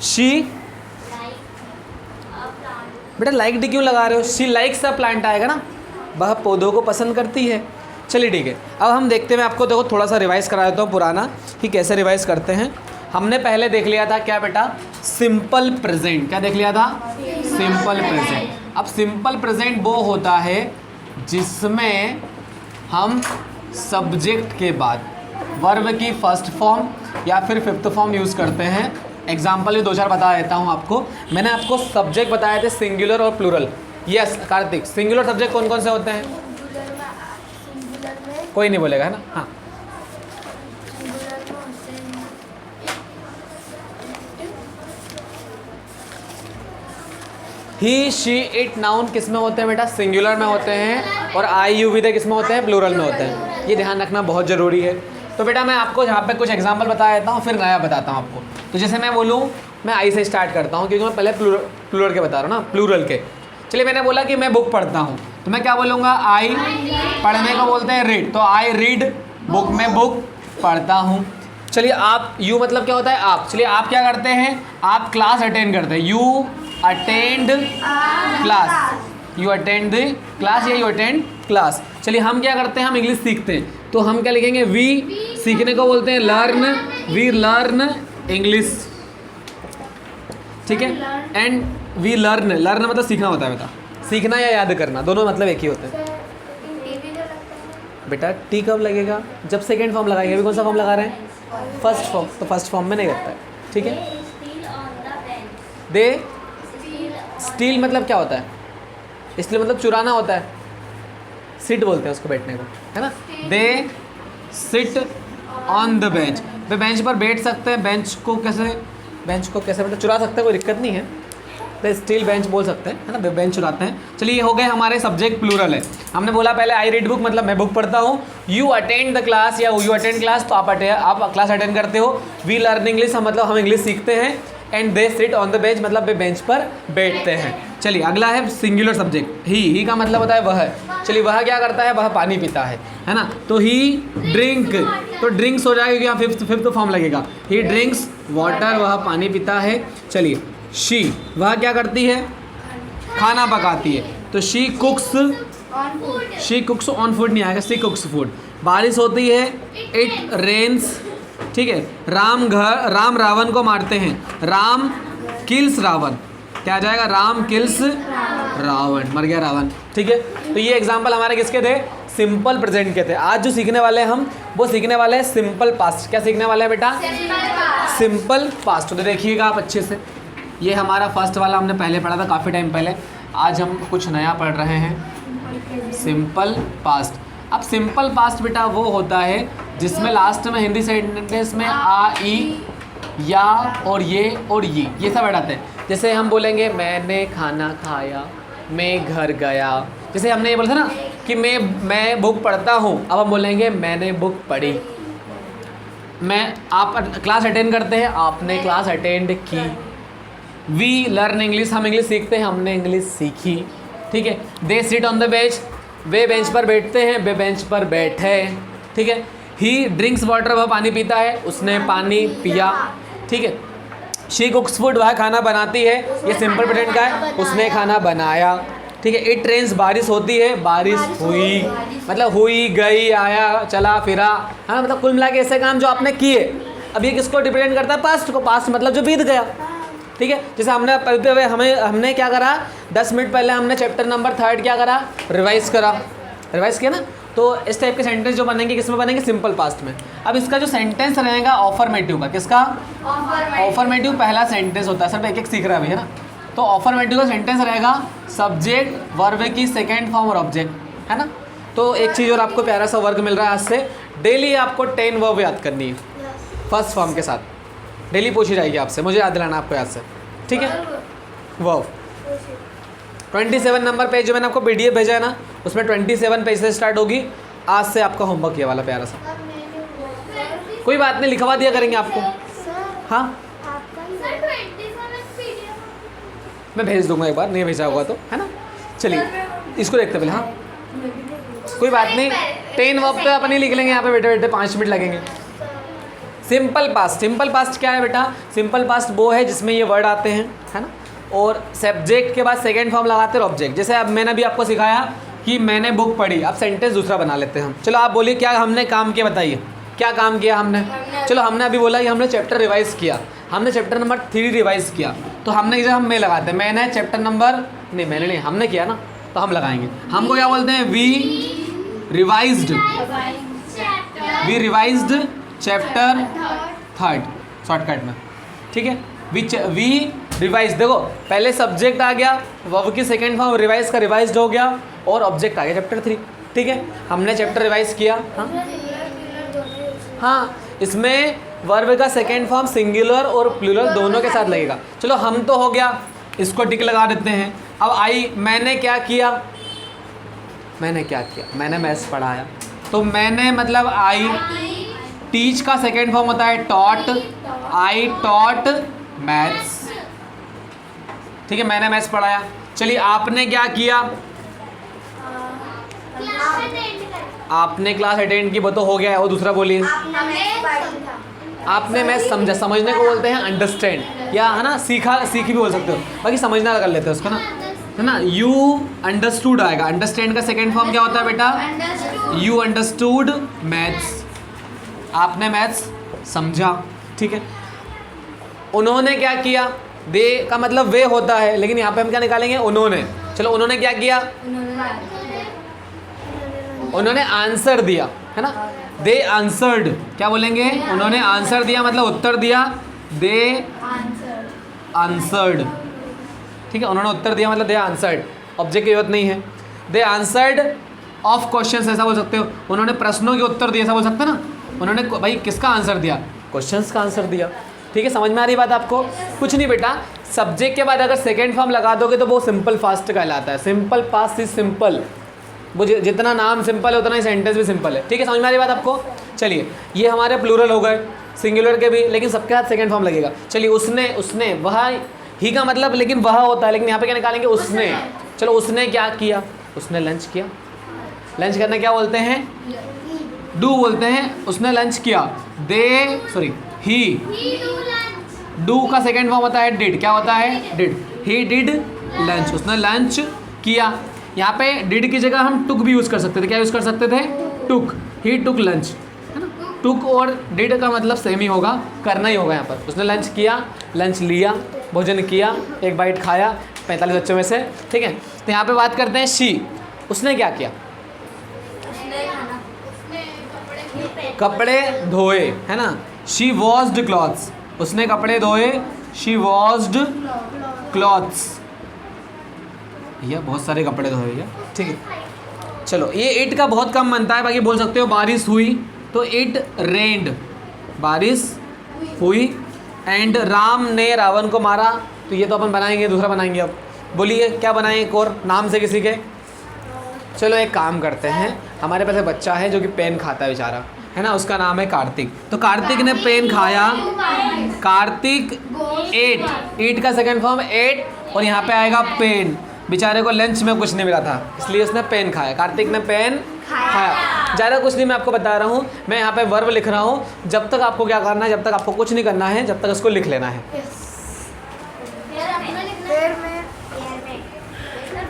She, बेटा like D क्यों लगा रहे हो? शी लाइक्स अ प्लांट आएगा ना, वह पौधों को पसंद करती है। चलिए ठीक है, अब हम देखते हैं, मैं आपको देखो थोड़ा सा रिवाइज करा देता हूँ पुराना कि कैसे रिवाइज करते हैं। हमने पहले देख लिया था क्या बेटा, सिंपल प्रेजेंट। क्या देख लिया था? Simple present. अब सिंपल प्रेजेंट वो होता है जिसमें हम सब्जेक्ट के बाद वर्ब की फर्स्ट फॉर्म या फिर फिफ्थ फॉर्म यूज़ करते हैं। एग्जाम्पल ये 2-4 बता देता हूँ आपको। मैंने आपको सब्जेक्ट बताए थे सिंगुलर और plural. Yes Kartik, singular subject कौन कौन से होते हैं? कोई नहीं बोलेगा है ना? हाँ, ही, शी, इट, नाउन किस में होते हैं बेटा? सिंगुलर में होते हैं। और आई, यू, वी, दे किस में होते हैं? प्लूरल में होते हैं। ये ध्यान रखना बहुत ज़रूरी है। तो बेटा मैं आपको यहाँ पे कुछ एग्जांपल बता देता हूँ, फिर नया बताता हूँ आपको। तो जैसे मैं बोलूँ, मैं आई से स्टार्ट करता हूँ क्योंकि मैं पहले प्लूरल के बता रहा हूँ ना, प्लूरल के। चलिए मैंने बोला कि मैं बुक पढ़ता हूँ, तो मैं क्या बोलूँगा? आई। पढ़ने को बोलते हैं रीड, तो आई रीड बुक, में बुक पढ़ता हूँ। चलिए आप, यू मतलब क्या होता है? आप। चलिए आप क्या करते हैं? आप क्लास अटेंड करते हैं। You attend class, you attend the class या यू अटेंड क्लास। चलिए हम क्या करते हैं? हम इंग्लिश सीखते हैं, तो हम क्या लिखेंगे? वी। सीखने को बोलते हैं लर्न, वी लर्न इंग्लिश, ठीक है। एंड वी लर्न, लर्न मतलब सीखना होता है बेटा, सीखना या याद करना, दोनों मतलब एक ही होते हैं। बेटा टी कब लगेगा? जब सेकेंड फॉर्म लगाएंगे। अभी कौन सा फॉर्म लगा रहे हैं? फर्स्ट फॉर्म, तो फर्स्ट फॉर्म में नहीं लगता है, ठीक है। दे, स्टील मतलब क्या होता है? इसलिए मतलब चुराना होता है। सिट बोलते हैं उसको, बैठने को, है ना। They sit on the bench, way bench पर बैठ सकते हैं। बेंच को कैसे मतलब चुरा सकते हैं, कोई दिक्कत नहीं है, तो स्टील बेंच बोल सकते हैं, है ना, बेंच चुराते हैं। चलिए ये हो गए हमारे सब्जेक्ट प्लूरल है। हमने बोला पहले आई रीड बुक मतलब मैं बुक पढ़ता हूँ। यू अटेंड द क्लास या यू अटेंड क्लास, तो आप क्लास अटेंड करते हो। वी लर्न इंग्लिश मतलब हम इंग्लिश सीखते हैं। And they sit on the bench मतलब वे बेंच पर बैठते हैं। चलिए अगला है सिंगुलर सब्जेक्ट, ही का मतलब होता है वह। चलिए वह क्या करता है? वह पानी पीता है ना। तो ही ड्रिंक, तो ड्रिंक्स हो जाएगा, यहाँ फिफ्थ फॉर्म लगेगा। ही ड्रिंक्स वाटर, वह पानी पीता है। चलिए शी, वह क्या करती है? खाना पकाती है, तो शी कुक्स ऑन फूड नहीं आएगा, शी कुक्स फूड। बारिश होती है, इट रेन्स, ठीक है। राम रावण को मारते हैं, राम किल्स रावण। क्या आ जाएगा? राम किल्स रावण, मर गया रावण, ठीक है। तो ये एग्जाम्पल हमारे किसके थे? सिंपल प्रेजेंट के थे। आज जो सीखने वाले हैं हम, वो सीखने वाले हैं सिंपल पास्ट। क्या सीखने वाले हैं बेटा? Simple past. तो देखिएगा आप अच्छे से, ये हमारा फर्स्ट वाला हमने पहले पढ़ा था काफ़ी टाइम पहले। आज हम कुछ नया पढ़ रहे हैं, सिंपल पास्ट। अब सिंपल पास्ट बेटा वो होता है जिसमें लास्ट में हिंदी सेंटेंस में आ, ई, या और ये सब ऐड आते हैं। जैसे हम बोलेंगे मैंने खाना खाया, मैं घर गया। जैसे हमने ये बोला था ना कि मैं बुक पढ़ता हूँ, अब हम बोलेंगे मैंने बुक पढ़ी। आप क्लास अटेंड करते हैं, आपने क्लास अटेंड की। वी लर्न इंग्लिश, हम इंग्लिश सीखते हैं, हमने इंग्लिश सीखी, ठीक है। They sit on the bench, way bench पर बैठते हैं, वे बेंच पर बैठे, ठीक है। ही ड्रिंक्स वाटर, वह पानी पीता है, उसने पानी पिया, ठीक है। शी कुक्स फूड, वह खाना बनाती है, ये सिंपल प्रेजेंट का है, उसने खाना बनाया, ठीक है। इट रेन्स, बारिश होती है, बारिश हुई, मतलब हुई, गई, आया, चला फिरा, हाँ, मतलब कुल मिला के ऐसे काम जो आपने किए। अब ये किसको डिपेंड करता है? पास्ट को। पास्ट मतलब जो बीत गया, ठीक है। जैसे हमने क्या करा, 10 मिनट पहले हमने चैप्टर नंबर 3 क्या करा? रिवाइज किया ना। तो इस टाइप के सेंटेंस जो बनेंगे किस में बनेंगे? सिंपल पास्ट में। अब इसका जो सेंटेंस रहेगा ऑफर्मेटिव का, किसका? ऑफर्मेटिव पहला सेंटेंस होता है, सिर्फ एक सीख रहा है अभी, है ना। तो ऑफर्मेटिव का सेंटेंस रहेगा सब्जेक्ट वर्ब की सेकेंड फॉर्म और ऑब्जेक्ट, है ना। तो एक चीज़ और आपको प्यारा सा वर्क मिल रहा है आज से, डेली आपको 10 वर्ब याद करनी है फर्स्ट फॉर्म के साथ। डेली पूछी जाएगी आपसे, मुझे याद दिलाना आपको याद से, ठीक है। वर्ब 27 नंबर पेज जो मैंने आपको PDF भेजा है ना, उसमें 27 पेज से स्टार्ट होगी। आज से आपका होमवर्क ये वाला प्यारा सा, कोई बात नहीं, लिखवा दिया करेंगे आपको। हाँ मैं भेज दूंगा एक बार, नहीं भेजा होगा तो, है ना। चलिए इसको देखते पहले। हाँ कोई बात नहीं, 10 वर्ब पे अपन ही लिख लेंगे यहाँ पे बैठे बैठे, 5 मिनट लगेंगे। सिंपल पास्ट क्या है बेटा? सिंपल पास्ट वो है जिसमें ये वर्ड आते हैं, है ना, और सब्जेक्ट के बाद सेकेंड फॉर्म लगाते हैं ऑब्जेक्ट। जैसे अब मैंने भी आपको सिखाया कि मैंने बुक पढ़ी, अब सेंटेंस दूसरा बना लेते हैं हम। चलो आप बोलिए क्या हमने काम किया, बताइए क्या काम किया हमने। चलो हमने अभी बोला कि हमने चैप्टर रिवाइज़ किया, हमने चैप्टर नंबर 3 रिवाइज़ किया, तो हमने जब हम में लगाते हैं, मैंने चैप्टर नंबर नहीं, मैंने नहीं, हमने किया ना, तो हम लगाएंगे। हमको क्या बोलते हैं? वी रिवाइज्ड चैप्टर 3 शॉर्टकट में, ठीक है। वी रिवाइज, देखो पहले सब्जेक्ट आ गया, वर्ब की सेकेंड फॉर्म रिवाइज का रिवाइज्ड हो गया, और ऑब्जेक्ट आ गया चैप्टर 3, ठीक है। हमने चैप्टर रिवाइज किया। हाँ, इसमें वर्ब का सेकेंड फॉर्म सिंगुलर और प्लूरल दोनों के साथ लगेगा। चलो हम तो हो गया, इसको टिक लगा देते हैं। अब आई, मैंने क्या किया, मैंने मैथ्स पढ़ाया, तो मैंने मतलब आई। टीच का सेकेंड फॉर्म होता है टॉट, आई टॉट मैथ्स, ठीक है, मैंने मैथ्स पढ़ाया। चलिए आपने क्या किया? आपने क्लास अटेंड की, वो तो हो गया है, वो दूसरा बोलिए। आपने मैथ्स समझा, समझने को बोलते हैं अंडरस्टैंड, या है ना सीखी भी बोल सकते हो, बाकी समझना कर लेते हैं उसको ना, है ना। यू अंडरस्टूड आएगा, अंडरस्टैंड का सेकेंड फॉर्म क्या होता है बेटा? यू अंडरस्टूड मैथ्स, आपने मैथ्स समझा, ठीक है। उन्होंने क्या किया? दे का मतलब वे होता है, लेकिन यहाँ पे हम क्या निकालेंगे? उन्होंने। चलो उन्होंने क्या किया? उन्होंने आंसर दिया, है ना। दे आंसर्ड, क्या बोलेंगे? उन्होंने आंसर दिया मतलब उत्तर दिया, दे आंसर्ड, ठीक है। उन्होंने उत्तर दिया मतलब दे आंसर्ड, ऑब्जेक्ट की जरूरत नहीं है। दे आंसर्ड ऑफ क्वेश्चंस, ऐसा बोल सकते हो। उन्होंने प्रश्नों के उत्तर दिए, ऐसा बोल सकते हैं ना। उन्होंने भाई किसका आंसर दिया? क्वेश्चंस का आंसर दिया, ठीक है। समझ में आ रही बात आपको? कुछ नहीं बेटा, सब्जेक्ट के बाद अगर सेकेंड फॉर्म लगा दोगे तो वो सिंपल फास्ट कहलाता है। सिंपल पास्ट इज सिंपल, वो जितना नाम सिंपल है उतना ही सेंटेंस भी सिंपल है, ठीक है। समझ में आ रही बात आपको? चलिए ये हमारे प्लूरल हो गए, सिंगुलर के भी, लेकिन सबके साथ सेकेंड फॉर्म लगेगा। चलिए उसने वह, ही का मतलब लेकिन वह होता है, लेकिन यहाँ पे क्या निकालेंगे? उसने। चलो उसने क्या किया? उसने लंच किया। लंच करने क्या बोलते हैं? डू बोलते हैं। उसने लंच किया, ही डू का सेकेंड फॉर्म होता है डिड, क्या होता है? डिड। ही डिड लंच, उसने लंच किया। यहाँ पे डिड की जगह हम टुक भी यूज़ कर सकते थे, क्या यूज़ कर सकते थे? टुक, ही टुक लंच, है ना। टुक और डिड का मतलब सेम ही होगा, करना ही होगा यहाँ पर। उसने लंच किया, लंच लिया, भोजन किया, एक बाइट खाया 45 बच्चों में से, ठीक है। तो यहाँ पे बात करते हैं शी, उसने क्या किया? कपड़े धोए, है ना। शी वॉश्ड क्लॉथ्स, उसने कपड़े धोए, शी वॉश्ड क्लॉथ्स, भैया बहुत सारे कपड़े धोए भैया, ठीक है। चलो ये इट का बहुत कम बनता है, बाकी बोल सकते हो बारिश हुई तो इट रेन्ड, बारिश हुई। एंड राम ने रावण को मारा, तो ये तो अपन बनाएंगे, दूसरा बनाएंगे। अब बोलिए क्या बनाएं एक और नाम से किसी के? चलो एक काम करते हैं, हमारे पास एक बच्चा है जो कि पेन खाता है बेचारा, है ना, उसका नाम है कार्तिक। तो कार्तिक ने पेन खाया, कार्तिक एट का सेकंड फॉर्म एट, और यहाँ पे आएगा पेन। बेचारे को लंच में कुछ नहीं मिला था, इसलिए उसने पेन खाया, कार्तिक ने पेन खाया। ज़्यादा कुछ नहीं मैं आपको बता रहा हूँ, मैं यहाँ पे वर्ब लिख रहा हूँ। जब तक आपको क्या करना है, जब तक आपको कुछ नहीं करना है, जब तक इसको लिख लेना है।